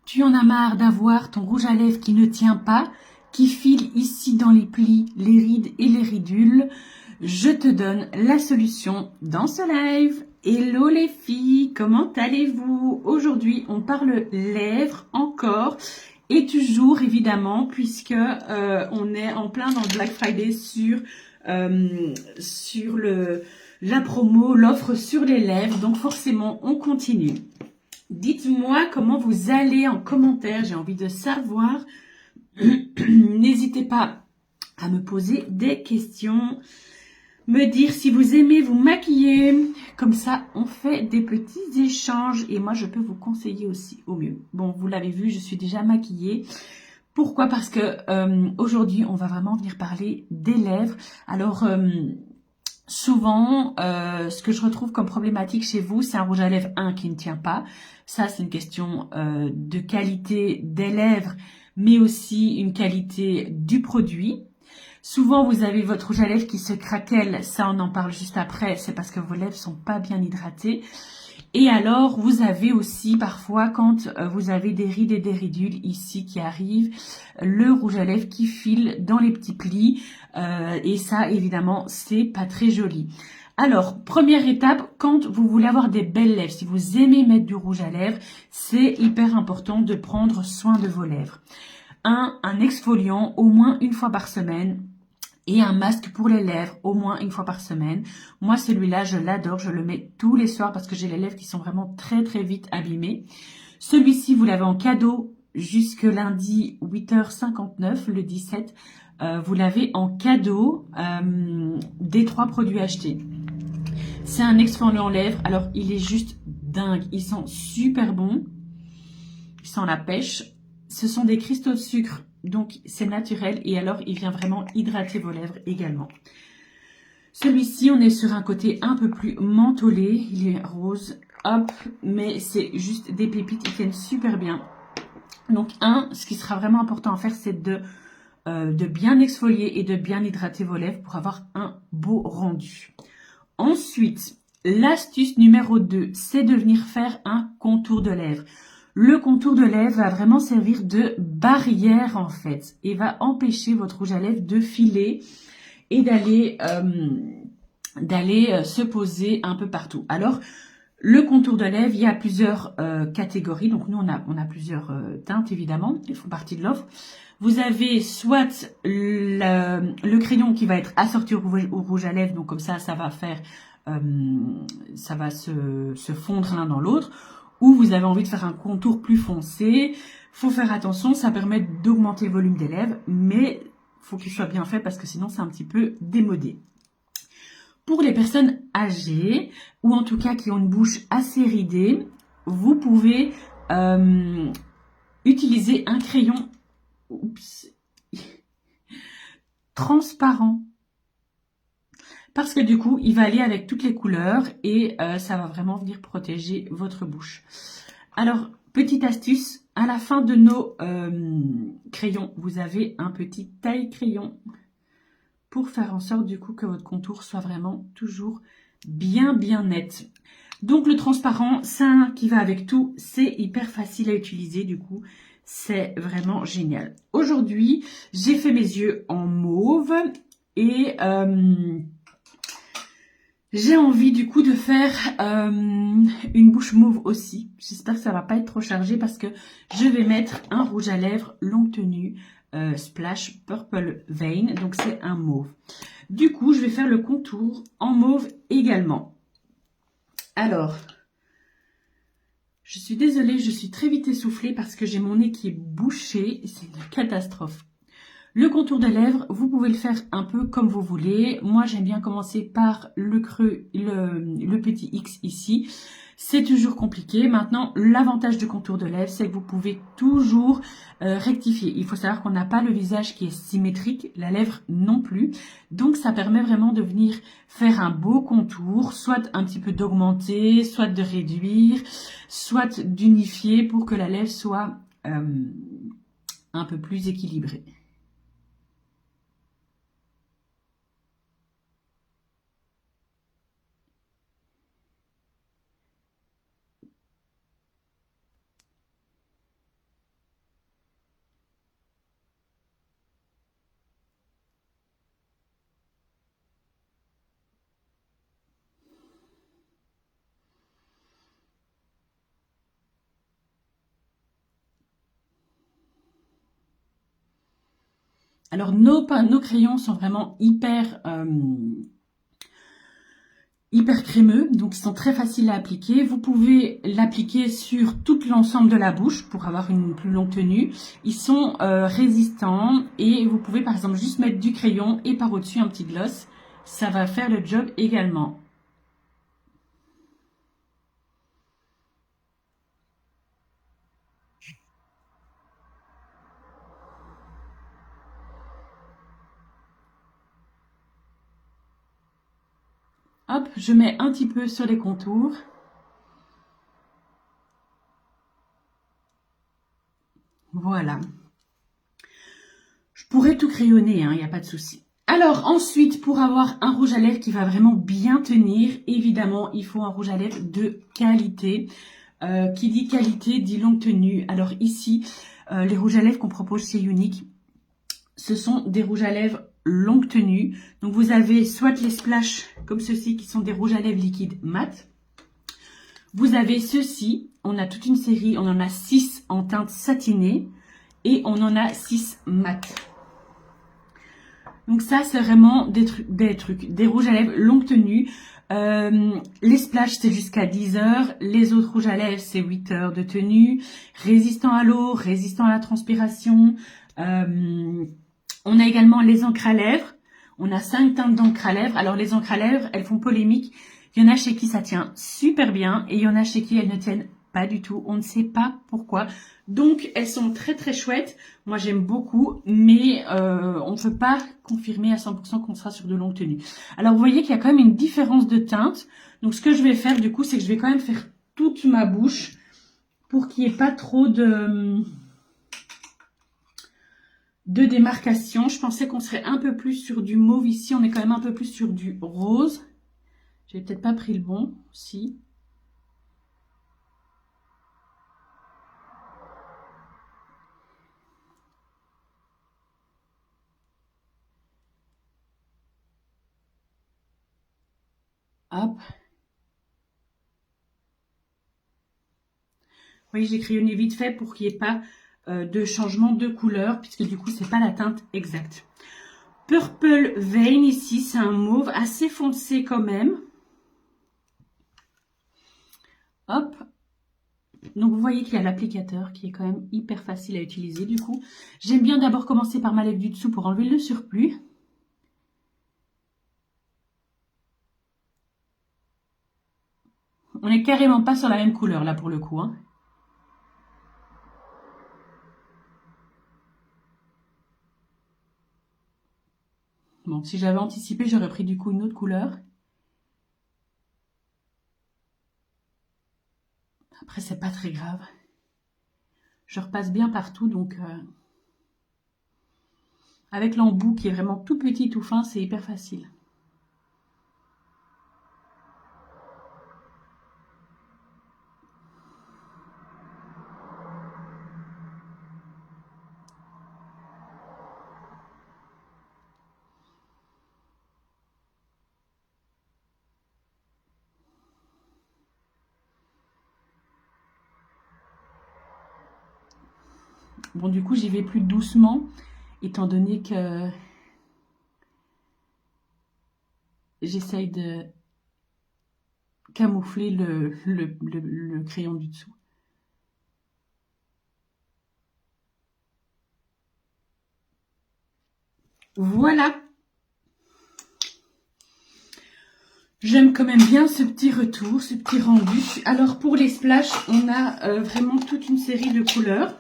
Tu en as marre d'avoir ton rouge à lèvres qui ne tient pas, qui file ici dans les plis, les rides et les ridules. Je te donne la solution dans ce live. Hello les filles, comment allez-vous? Aujourd'hui, on parle lèvres encore et toujours évidemment puisque on est en plein dans le Black Friday sur la promo, l'offre sur les lèvres. Donc forcément, on continue. Dites-moi comment vous allez en commentaire, j'ai envie de savoir. N'hésitez pas à me poser des questions, me dire si vous aimez vous maquiller. Comme ça, on fait des petits échanges et moi, je peux vous conseiller aussi au mieux. Bon, vous l'avez vu, je suis déjà maquillée. Pourquoi? Parce que aujourd'hui, on va vraiment venir parler des lèvres. Alors, souvent, ce que je retrouve comme problématique chez vous, c'est un rouge à lèvres, qui ne tient pas. Ça, c'est une question de qualité des lèvres, mais aussi une qualité du produit. Souvent, vous avez votre rouge à lèvres qui se craquelle. Ça, on en parle juste après. C'est parce que vos lèvres sont pas bien hydratées. Et alors, vous avez aussi parfois, quand vous avez des rides et des ridules ici qui arrivent, le rouge à lèvres qui file dans les petits plis. Et ça, évidemment, c'est pas très joli. Alors, première étape, quand vous voulez avoir des belles lèvres, si vous aimez mettre du rouge à lèvres, c'est hyper important de prendre soin de vos lèvres. Un exfoliant au moins une fois par semaine. Et un masque pour les lèvres au moins une fois par semaine. Moi, celui-là, je l'adore. Je le mets tous les soirs parce que j'ai les lèvres qui sont vraiment très, très vite abîmées. Celui-ci, vous l'avez en cadeau jusque lundi 8h59, le 17. Vous l'avez en cadeau des 3 produits achetés. C'est un exfoliant lèvres. Alors, il est juste dingue. Il sent super bon. Il sent la pêche. Ce sont des cristaux de sucre. Donc, c'est naturel et alors, il vient vraiment hydrater vos lèvres également. Celui-ci, on est sur un côté un peu plus mentholé. Il est rose, hop, mais c'est juste des pépites. Ils tiennent super bien. Donc, ce qui sera vraiment important à faire, c'est de bien exfolier et de bien hydrater vos lèvres pour avoir un beau rendu. Ensuite, l'astuce numéro 2, c'est de venir faire un contour de lèvres. Le contour de lèvres va vraiment servir de barrière en fait et va empêcher votre rouge à lèvres de filer et d'aller se poser un peu partout. Alors, le contour de lèvres, il y a plusieurs catégories. Donc, nous, on a plusieurs teintes évidemment, qui font partie de l'offre. Vous avez soit le crayon qui va être assorti au rouge à lèvres, donc comme ça va faire, ça va se fondre l'un dans l'autre. Ou vous avez envie de faire un contour plus foncé, faut faire attention, ça permet d'augmenter le volume des lèvres, mais faut qu'il soit bien fait parce que sinon c'est un petit peu démodé. Pour les personnes âgées, ou en tout cas qui ont une bouche assez ridée, vous pouvez utiliser un crayon transparent. Parce que du coup, il va aller avec toutes les couleurs et ça va vraiment venir protéger votre bouche. Alors, petite astuce, à la fin de nos crayons, vous avez un petit taille-crayon pour faire en sorte du coup que votre contour soit vraiment toujours bien net. Donc le transparent, ça qui va avec tout, c'est hyper facile à utiliser du coup. C'est vraiment génial. Aujourd'hui, j'ai fait mes yeux en mauve et j'ai envie du coup de faire une bouche mauve aussi. J'espère que ça va pas être trop chargé parce que je vais mettre un rouge à lèvres longue tenue Splash Purple Vein. Donc c'est un mauve. Du coup, je vais faire le contour en mauve également. Alors, je suis désolée, je suis très vite essoufflée parce que j'ai mon nez qui est bouché et c'est une catastrophe. Le contour de lèvres, vous pouvez le faire un peu comme vous voulez. Moi, j'aime bien commencer par le creux, le petit X ici. C'est toujours compliqué. Maintenant, l'avantage du contour de lèvres, c'est que vous pouvez toujours rectifier. Il faut savoir qu'on n'a pas le visage qui est symétrique, la lèvre non plus. Donc, ça permet vraiment de venir faire un beau contour, soit un petit peu d'augmenter, soit de réduire, soit d'unifier pour que la lèvre soit un peu plus équilibrée. Alors, nos crayons sont vraiment hyper crémeux, donc ils sont très faciles à appliquer. Vous pouvez l'appliquer sur tout l'ensemble de la bouche pour avoir une plus longue tenue. Ils sont résistants et vous pouvez par exemple juste mettre du crayon et par au-dessus un petit gloss. Ça va faire le job également. Hop, je mets un petit peu sur les contours. Voilà. Je pourrais tout crayonner, hein, il n'y a pas de souci. Alors ensuite, pour avoir un rouge à lèvres qui va vraiment bien tenir, évidemment, il faut un rouge à lèvres de qualité. Qui dit qualité, dit longue tenue. Alors ici, les rouges à lèvres qu'on propose chez Unique, ce sont des rouges à lèvres longue tenue. Donc vous avez soit les splash comme ceci qui sont des rouges à lèvres liquides mat. Vous avez ceux-ci, on a toute une série, on en a 6 en teinte satinée et on en a 6 mat. Donc ça c'est vraiment des rouges à lèvres longue tenue. Les splash c'est jusqu'à 10 heures, les autres rouges à lèvres c'est 8 heures de tenue, résistant à l'eau, résistant à la transpiration. On a également les encres à lèvres, on a 5 teintes d'encre à lèvres. Alors les encres à lèvres elles font polémique, il y en a chez qui ça tient super bien et il y en a chez qui elles ne tiennent pas du tout, on ne sait pas pourquoi. Donc elles sont très très chouettes, moi j'aime beaucoup, mais on ne peut pas confirmer à 100% qu'on sera sur de longues tenues. Alors vous voyez qu'il y a quand même une différence de teinte, donc ce que je vais faire du coup c'est que je vais quand même faire toute ma bouche pour qu'il n'y ait pas trop de démarcation. Je pensais qu'on serait un peu plus sur du mauve ici, on est quand même un peu plus sur du rose. J'ai peut-être pas pris le bon, si. Hop. Vous voyez, j'ai crayonné vite fait pour qu'il n'y ait pas de changement de couleur, puisque du coup, c'est pas la teinte exacte. Purple Vein, ici, c'est un mauve assez foncé quand même. Hop. Donc, vous voyez qu'il y a l'applicateur qui est quand même hyper facile à utiliser, du coup. J'aime bien d'abord commencer par ma lèvre du dessous pour enlever le surplus. On n'est carrément pas sur la même couleur, là, pour le coup, hein. Bon, si j'avais anticipé, j'aurais pris du coup une autre couleur. Après, c'est pas très grave. Je repasse bien partout, donc avec l'embout qui est vraiment tout petit, tout fin, c'est hyper facile. Bon, du coup, j'y vais plus doucement, étant donné que j'essaye de camoufler le crayon du dessous. Voilà. J'aime quand même bien ce petit retour, ce petit rendu. Alors, pour les splash, on a vraiment toute une série de couleurs.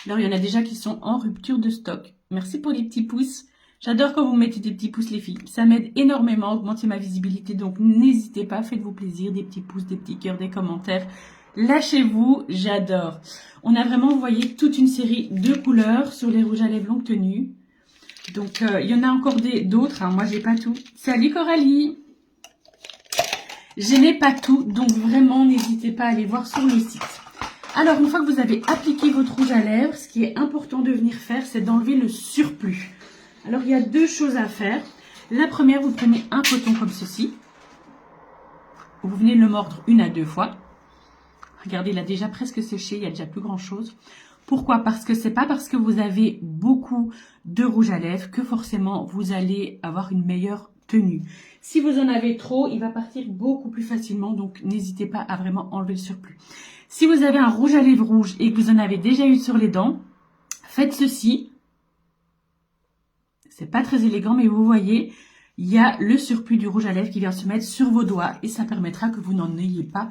Alors, il y en a déjà qui sont en rupture de stock. Merci pour les petits pouces. J'adore quand vous mettez des petits pouces, les filles. Ça m'aide énormément à augmenter ma visibilité. Donc, n'hésitez pas, faites-vous plaisir. Des petits pouces, des petits cœurs, des commentaires. Lâchez-vous, j'adore. On a vraiment, vous voyez, toute une série de couleurs sur les rouges à lèvres longue tenue. Donc, il y en a encore d'autres. Hein. Moi, j'ai pas tout. Salut Coralie. Je n'ai pas tout. Donc, vraiment, n'hésitez pas à aller voir sur le site. Alors, une fois que vous avez appliqué votre rouge à lèvres, ce qui est important de venir faire, c'est d'enlever le surplus. Alors, il y a deux choses à faire. La première, vous prenez un coton comme ceci. Vous venez le mordre 1 à 2 fois. Regardez, il a déjà presque séché, il n'y a déjà plus grand chose. Pourquoi? Parce que c'est pas parce que vous avez beaucoup de rouge à lèvres que forcément vous allez avoir une meilleure tenue. Si vous en avez trop, il va partir beaucoup plus facilement, donc n'hésitez pas à vraiment enlever le surplus. Si vous avez un rouge à lèvres rouge et que vous en avez déjà eu sur les dents, faites ceci. C'est pas très élégant, mais vous voyez, il y a le surplus du rouge à lèvres qui vient se mettre sur vos doigts et ça permettra que vous n'en ayez pas.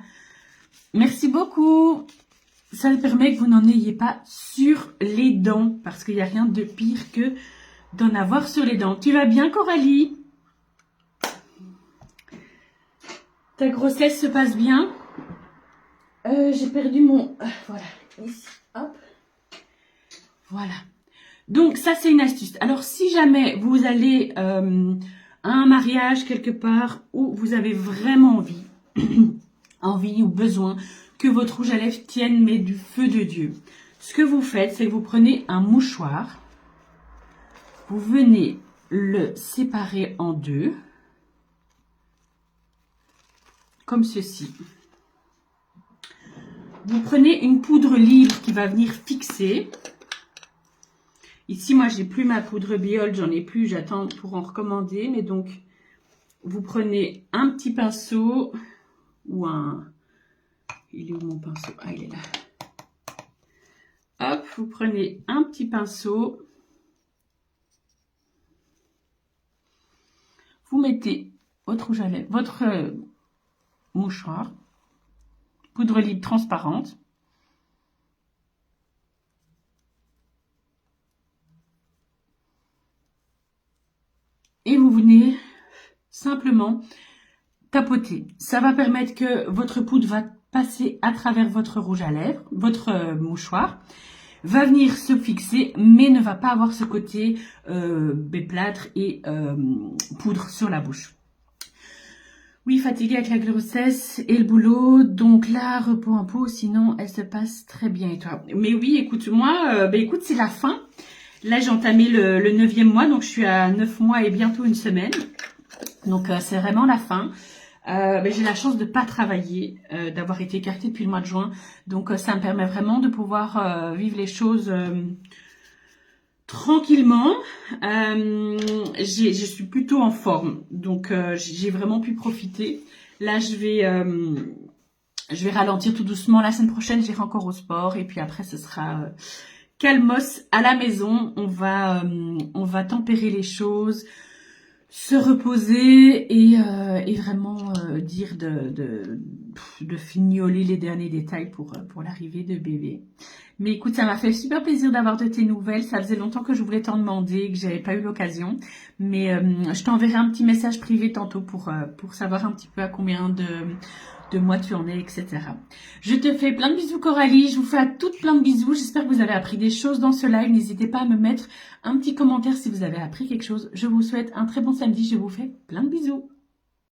Merci beaucoup. Ça permet que vous n'en ayez pas sur les dents parce qu'il n'y a rien de pire que d'en avoir sur les dents. Tu vas bien, Coralie? Ta grossesse se passe bien? J'ai perdu mon... voilà, ici, hop. Voilà. Donc, ça, c'est une astuce. Alors, si jamais vous allez à un mariage quelque part où vous avez vraiment envie, envie ou besoin que votre rouge à lèvres tienne, mais du feu de Dieu, ce que vous faites, c'est que vous prenez un mouchoir, vous venez le séparer en deux, comme ceci. Vous prenez une poudre libre qui va venir fixer. Ici, moi, j'ai plus ma poudre Biol, j'en ai plus, j'attends pour en recommander. Mais donc, vous prenez un petit pinceau ou un... Il est où mon pinceau? Ah, il est là. Hop, vous prenez un petit pinceau. Vous mettez votre rouge à lèvres, votre mouchoir, poudre libre transparente. Et vous venez simplement tapoter. Ça va permettre que votre poudre va passer à travers votre rouge à lèvres, votre mouchoir, va venir se fixer, mais ne va pas avoir ce côté plâtre et poudre sur la bouche. Oui, fatiguée avec la grossesse et le boulot, donc là, repos un peu, sinon elle se passe très bien. Et toi? Mais oui, écoute, moi, écoute, c'est la fin. Là, j'ai entamé le 9e mois, donc je suis à 9 mois et bientôt une semaine. Donc, c'est vraiment la fin. J'ai la chance de pas travailler, d'avoir été écartée depuis le mois de juin. Donc, ça me permet vraiment de pouvoir vivre les choses tranquillement. Je suis plutôt en forme, donc j'ai vraiment pu profiter. Là, je vais ralentir tout doucement. La semaine prochaine, j'irai encore au sport et puis après, ce sera calmos à la maison. On va tempérer les choses, se reposer et vraiment dire de fignoler les derniers détails pour l'arrivée de bébé. Mais écoute, ça m'a fait super plaisir d'avoir de tes nouvelles. Ça faisait longtemps que je voulais t'en demander, que j'avais pas eu l'occasion. Mais je t'enverrai un petit message privé tantôt pour savoir un petit peu à combien de mois tu en es, etc. Je te fais plein de bisous, Coralie. Je vous fais à toutes plein de bisous. J'espère que vous avez appris des choses dans ce live. N'hésitez pas à me mettre un petit commentaire si vous avez appris quelque chose. Je vous souhaite un très bon samedi. Je vous fais plein de bisous.